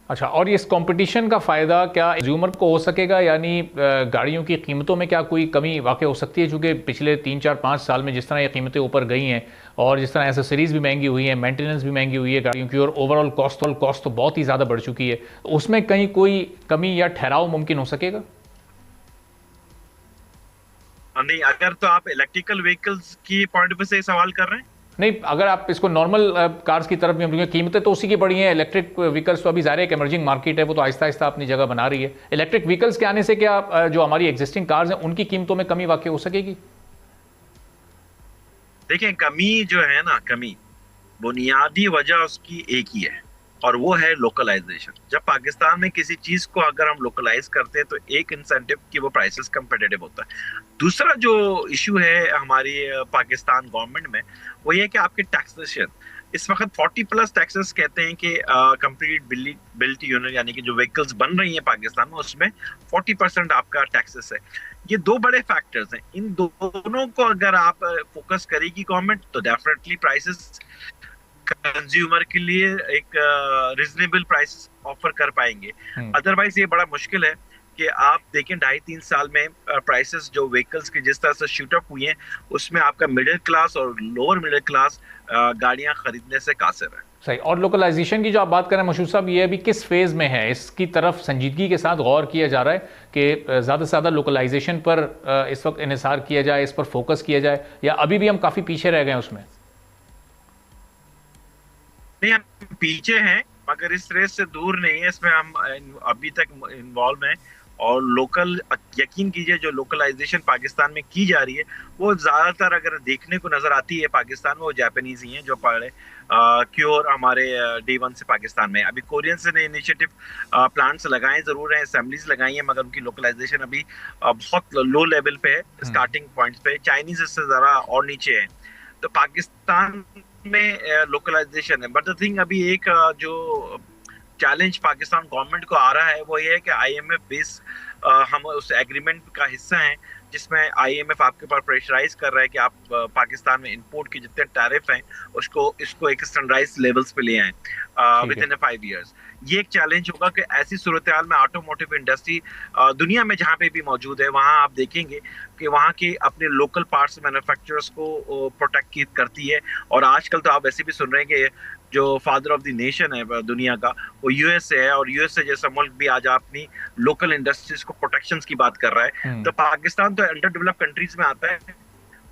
अच्छा, और इस कंपटीशन का फ़ायदा क्या कंज्यूमर को हो सकेगा, यानी गाड़ियों की कीमतों में क्या कोई कमी वाक़ई हो सकती है? चूँकि पिछले 3 4 5 साल में जिस तरह ये कीमतें ऊपर गई हैं और जिस तरह एसेसरीज़ भी महंगी हुई हैं, मेंटेनेंस भी महंगी हुई है गाड़ियों की, और ओवरऑल कॉस्ट तो बहुत ही ज़्यादा बढ़ चुकी है, तो उसमें कहीं कोई कमी या ठहराव मुमकिन हो सकेगा? नहीं, अगर तो आप इलेक्ट्रिकल व्हीकल्स की पॉइंट ऑफ व्यू से सवाल कर रहे हैं। नहीं, अगर आप इसको नॉर्मल कार्स की तरफ भी हम देखें, कीमतें तो उसी की बढ़ी हैं। इलेक्ट्रिक व्हीकल्स तो अभी ज़ाहिर है एक एमर्जिंग मार्केट है, वो तो आहिस्ता आहिस्ता अपनी जगह बना रही है। इलेक्ट्रिक व्हीकल्स के आने से क्या जो हमारी एग्जिस्टिंग कार्स हैं उनकी कीमतों में कमी वाकई हो सकेगी? देखिए, कमी जो है ना, कमी बुनियादी वजह उसकी एक ही है, और वो है लोकलाइजेशन। जब पाकिस्तान में किसी चीज को अगर हम लोकलाइज करते हैं तो एक इंसेंटिव कि वो प्राइसेस कंपेटिटिव होता है। दूसरा जो इशू है हमारी पाकिस्तान गवर्नमेंट में, वो ये है कि आपके टैक्सेशन इस वक्त 40+ टैक्सेस कहते हैं कि कंप्लीट बिल्ट यूनिट, यानी कि जो व्हीकल्स बन रही हैं पाकिस्तान में, उसमें 40% आपका टैक्सेस है। ये दो बड़े फैक्टर्स हैं। इन दोनों को अगर आप फोकस करेगी गवर्नमेंट, तो डेफिनेटली प्राइसेस कंज्यूमर के लिए एक रिजनेबल प्राइस ऑफर कर पाएंगे। हम्म। अदरवाइज ये बड़ा मुश्किल है कि आप देखें 2.5 3 साल में प्राइसेस जो व्हीकल्स की जिस तरह से शूट अप हुई हैं, उसमें आपका मिडिल क्लास और लोअर मिडिल क्लास गाड़ियां खरीदने से कासिर है। सही। और लोकलाइजेशन की जो आप बात कर रहे हैं मशहूर साहब, ये अभी किस फेज़ में है? इसकी तरफ संजीदगी के साथ गौर किया जा रहा है कि ज़्यादा से ज़्यादा लोकलाइजेशन पर इस वक्त इन्हिसार किया जाए, इस पर फोकस किया जाए, या अभी भी हम काफ़ी पीछे रह गए हैं उसमें? नहीं, हम पीछे हैं, मगर इस रेस से दूर नहीं है। इसमें हम अभी तक इन्वॉल्व हैं। और लोकल, यकीन कीजिए, जो लोकलाइजेशन पाकिस्तान में की जा रही है, वो ज्यादातर अगर देखने को नजर आती है पाकिस्तान में, वो जापानीज ही हैं जो पढ़े क्योर हमारे डे 1 से पाकिस्तान में। अभी कोरियंस ने इनिशिएटिव प्लांट्स लगाए जरूर हैं, असेंबलीज लगाई हैं, मगर उनकी लोकलाइजेशन अभी बहुत लो लेवल पे है, स्टार्टिंग पॉइंट्स पे। चाइनीज इससे जरा और नीचे है। तो पाकिस्तान में लोकलाइजेशन है, बट द थिंग अभी एक जो चैलेंज पाकिस्तान गवर्नमेंट को आ रहा है, वो ये है कि आईएमएफ बेस हम उस एग्रीमेंट का हिस्सा हैं, जिसमें आईएमएफ आपके पास प्रेशराइज कर रहा है कि आप पाकिस्तान में इंपोर्ट के जितने टैरिफ हैं उसको इसको एक स्टैंडर्डाइज लेवल्स पे ले आए ठीक विद है। इन 5 years। ये एक चैलेंज होगा कि ऐसी सूरत हाल में ऑटोमोटिव इंडस्ट्री दुनिया में जहाँ पे भी मौजूद है, वहाँ आप देखेंगे कि वहाँ के अपने लोकल पार्ट्स मैन्युफैक्चरर्स को प्रोटेक्ट करती है। और आजकल तो आप वैसे भी सुन रहे हैं कि जो फादर ऑफ द नेशन है दुनिया का, वो यूएसए है, और यूएसए जैसा मुल्क भी आज अपनी लोकल इंडस्ट्रीज को प्रोटेक्शंस की बात कर रहा है। हम्म। तो पाकिस्तान तो अंडर डेवलप्ड कंट्रीज में आता है।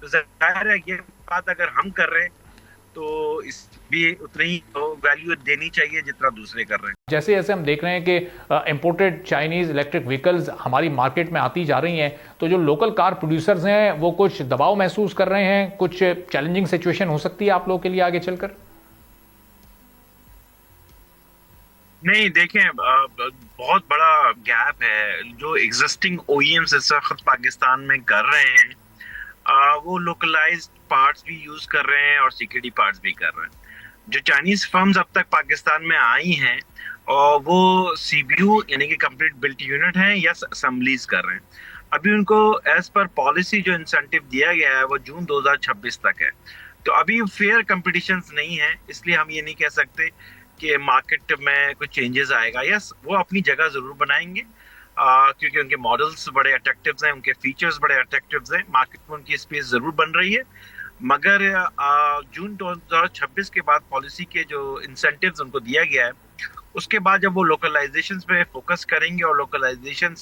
तो जाहिर है ये बात अगर हम कर रहे हैं, तो इस भी उतनी ही वैल्यू देनी चाहिए जितना दूसरे कर रहे हैं। जैसे जैसे हम देख रहे हैं कि इंपोर्टेड चाइनीज इलेक्ट्रिक व्हीकल्स हमारी मार्केट में आती जा रही हैं, तो जो लोकल कार प्रोड्यूसर्स हैं वो कुछ दबाव महसूस कर रहे हैं, कुछ चैलेंजिंग सिचुएशन हो सकती है आप लोगों के लिए आगे चलकर? नहीं, देखें, बहुत बड़ा गैप है। जो एग्जिस्टिंग ओईएम्स इस वक्त पाकिस्तान में कर रहे हैं, वो लोकलाइज्ड पार्ट्स भी यूज कर रहे हैं और सीक्रेटी पार्ट्स भी कर रहे हैं। जो चाइनीज फर्म्स अब तक पाकिस्तान में आई हैं, और वो सीबीयू यानी कि कंप्लीट बिल्ट यूनिट हैं या असेंबलीज कर रहे हैं। अभी उनको एज पर पॉलिसी जो इंसेंटिव दिया गया है वो जून 2026 तक है। तो अभी फेयर कंपटीशंस नहीं है, इसलिए हम ये नहीं कह सकते कि मार्केट में कुछ चेंजेस आएगा। यस, वो अपनी जगह जरूर बनाएंगे, क्योंकि उनके मॉडल्स बड़े अट्रैक्टिव हैं, उनके फीचर्स बड़े अट्रैक्टिव हैं, मार्केट में उनकी स्पेस जरूर बन रही है। मगर जून 2026 के बाद पॉलिसी के जो इंसेंटिव्स उनको दिया गया है, उसके बाद जब वो लोकलाइजेशन पे फोकस करेंगे और लोकलाइजेशन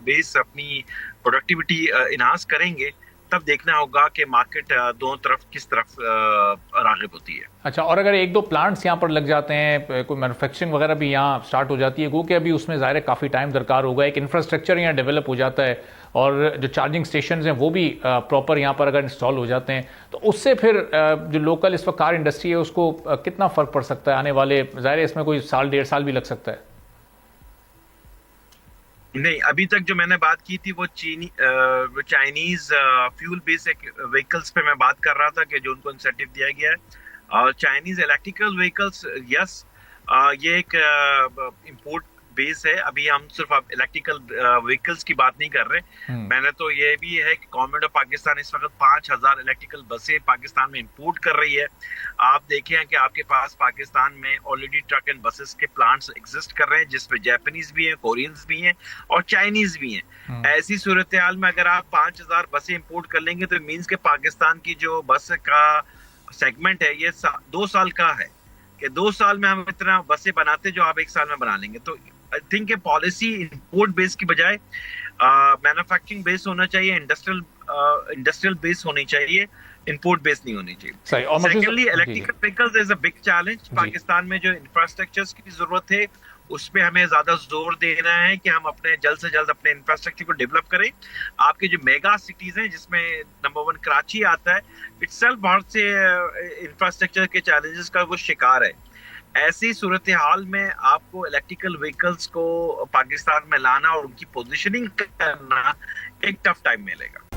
बेस अपनी प्रोडक्टिविटी इनहांस करेंगे, तब देखना होगा कि मार्केट दोनों तरफ किस तरफ रागिब होती है। अच्छा, और अगर एक दो प्लांट्स यहाँ पर लग जाते हैं, कोई मैन्युफैक्चरिंग वगैरह भी यहाँ स्टार्ट हो जाती है, वो कि अभी उसमें ज़ाहिर है काफ़ी टाइम दरकार होगा, एक इंफ्रास्ट्रक्चर यहाँ डेवलप हो जाता है, और जो चार्जिंग स्टेशन हैं वो भी प्रॉपर यहाँ पर अगर इंस्टॉल हो जाते हैं, तो उससे फिर जो लोकल इस वक्त कार इंडस्ट्री है उसको कितना फ़र्क पड़ सकता है आने वाले, ज़ाहिर है इसमें कोई साल 1.5 साल भी लग सकता है? नहीं, अभी तक जो मैंने बात की थी वो चाइनीज फ्यूल बेस्ड व्हीकल्स पे मैं बात कर रहा था कि जो उनको इंसेंटिव दिया गया है। और चाइनीज इलेक्ट्रिकल व्हीकल्स, यस, ये एक इंपोर्ट बेस है। अभी हम सिर्फ अब इलेक्ट्रिकल व्हीकल्स की बात नहीं कर रहे। मैंने तो ये भी है कि गवर्नमेंट ऑफ पाकिस्तान इस वक्त 5,000 इलेक्ट्रिकल बसें पाकिस्तान में इंपोर्ट कर रही है। आप देखें कि आपके पास पाकिस्तान में ऑलरेडी ट्रक एंड बसेस के प्लांट्स एग्जिस्ट कर रहे हैं, जिसमें जापानीज भी हैं, कोरियंस भी हैं और चाइनीज भी हैं। ऐसी सूरत हाल में अगर आप 5,000 बसें इंपोर्ट कर लेंगे तो मीन्स के पाकिस्तान की जो बस का सेगमेंट है ये 2 साल का है, कि 2 साल में हम इतना बसें बनाते जो आप 1 साल में बना लेंगे। तो आई थिंक ये पॉलिसी इंपोर्ट बेस की बजाय मैन्युफैक्चरिंग बेस होना चाहिए, इंडस्ट्रियल बेस होनी चाहिए, इंपोर्ट बेस नहीं होनी चाहिए। Secondly, electrical vehicles is a big challenge. Pakistan में जो इंफ्रास्ट्रक्चर्स की जरूरत है उस पे हमें ज्यादा जोर देना है कि हम अपने जल्द से जल्द अपने इंफ्रास्ट्रक्चर को डेवलप करें। आपके जो मेगा सिटीज हैं जिसमें नंबर 1 कराची आता है, इटसेल्फ बहुत से इंफ्रास्ट्रक्चर के चैलेंजेस का वो शिकार है। ऐसी सूरत हाल में आपको इलेक्ट्रिकल व्हीकल्स को पाकिस्तान में लाना और उनकी पोजीशनिंग करना एक टफ टाइम मिलेगा।